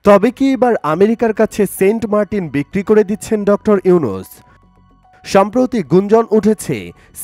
তবে কি এবার আমেরিকার কাছে সেন্ট মার্টিন বিক্রি করে দিচ্ছেন ডক্টর ইউনূস? সম্প্রতি গুঞ্জন উঠেছে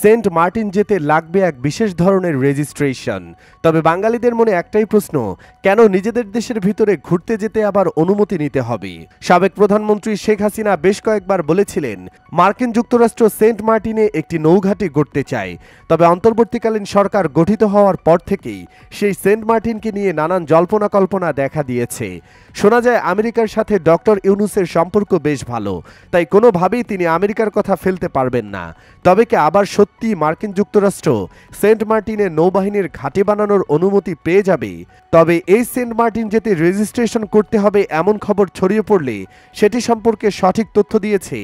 সেন্ট মার্টিন যেতে লাগবে এক বিশেষ ধরনের রেজিস্ট্রেশন। তবে বাঙালিদের মনে একটাই প্রশ্ন, কেন নিজেদের দেশের ভিতরে ঘুরতে যেতে আবার অনুমতি নিতে হবে? সাবেক প্রধানমন্ত্রী শেখ হাসিনা বেশ কয়েকবার বলেছিলেন মার্কিন যুক্তরাষ্ট্র সেন্ট মার্টিনে একটি নৌঘাঁটি গড়তে চায়। তবে অন্তর্বর্তীকালীন সরকার গঠিত হওয়ার পর থেকেই সেই সেন্ট মার্টিনকে নিয়ে নানান জল্পনা কল্পনা দেখা দিয়েছে। শোনা যায় আমেরিকার সাথে ডক্টর ইউনূসের সম্পর্ক বেশ ভালো, তাই কোনোভাবেই তিনি আমেরিকার কথা ফেলতে পারবেন না। তবে কি আবার সত্যি মার্কিন যুক্তরাষ্ট্র সেন্ট মার্টিনে নৌবাহিনীর ঘাঁটি বানানোর অনুমতি পেয়ে যাবে? তবে এই সেন্ট মার্টিন যেতে রেজিস্ট্রেশন করতে হবে এমন খবর ছড়িয়ে পড়লে সেটি সম্পর্কে সঠিক তথ্য দিয়েছে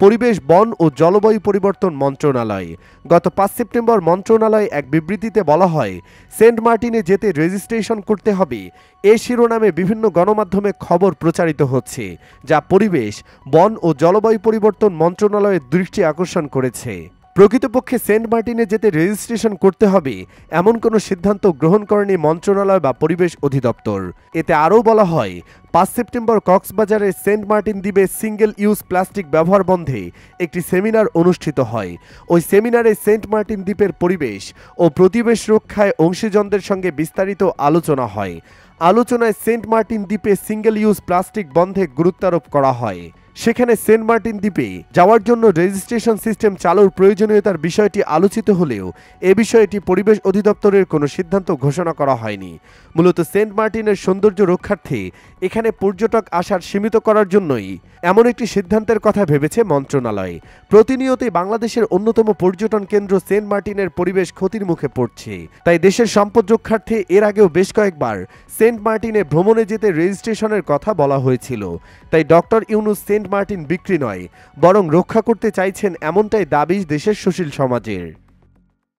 পরিবেশ, বন ও জলবায়ু পরিবর্তন মন্ত্রণালয়। গত ৫ সেপ্টেম্বর মন্ত্রণালয় এক বিবৃতিতে বলা হয়, সেন্ট মার্টিনে যেতে রেজিস্ট্রেশন করতে হবে এ শিরোনামে বিভিন্ন গণমাধ্যমে খবর প্রচারিত হচ্ছে, যা পরিবেশ, বন ও জলবায়ু পরিবর্তন মন্ত্রণালয়ের দৃষ্টি আকর্ষণ করেছে। প্রকৃতপক্ষে সেন্ট মার্টিনে যেতে রেজিস্ট্রেশন করতে হবে এমন কোনো সিদ্ধান্ত গ্রহণ করেনি মন্ত্রণালয় বা পরিবেশ অধিদপ্তর। এতে আরও বলা হয়, ৫ সেপ্টেম্বর কক্সবাজারের সেন্ট মার্টিন দ্বীপে সিঙ্গেল ইউজ প্লাস্টিক ব্যবহার বন্ধে একটি সেমিনার অনুষ্ঠিত হয়। ওই সেমিনারে সেন্ট মার্টিন দ্বীপের পরিবেশ ও প্রতিবেশ রক্ষায় অংশীজনদের সঙ্গে বিস্তারিত আলোচনা হয়। আলোচনায় সেন্ট মার্টিন দ্বীপে সিঙ্গেল ইউজ প্লাস্টিক বন্ধে গুরুত্বারোপ করা হয়। সেখানে সেন্ট মার্টিন দ্বীপে যাওয়ার জন্য রেজিস্ট্রেশন সিস্টেম চালুর প্রয়োজনীয়তার বিষয়টি আলোচিত হলেও এ বিষয়টি পরিবেশ অধিদপ্তরের কোনো সিদ্ধান্ত ঘোষণা করা হয়নি। মূলত সেন্ট মার্টিনের সৌন্দর্য রক্ষার্থে এখানে পর্যটক আসার সীমিত করার জন্যই এমন একটি সিদ্ধান্তের কথা ভেবেছে মন্ত্রণালয়। প্রতিনিয়তই বাংলাদেশের অন্যতম পর্যটন কেন্দ্র সেন্ট মার্টিনের পরিবেশ ক্ষতির মুখে পড়ছে, তাই দেশের সম্পদ রক্ষার্থে এর আগেও বেশ কয়েকবার সেন্ট মার্টিনে ভ্রমণে যেতে রেজিস্ট্রেশনের কথা বলা হয়েছিল। তাই ডক্টর ইউনূস সেন্ট মার্টিন বিক্রি নয়, বরং রক্ষা করতে চাইছেন এমনটাই দাবি দেশের সুশীল সমাজের।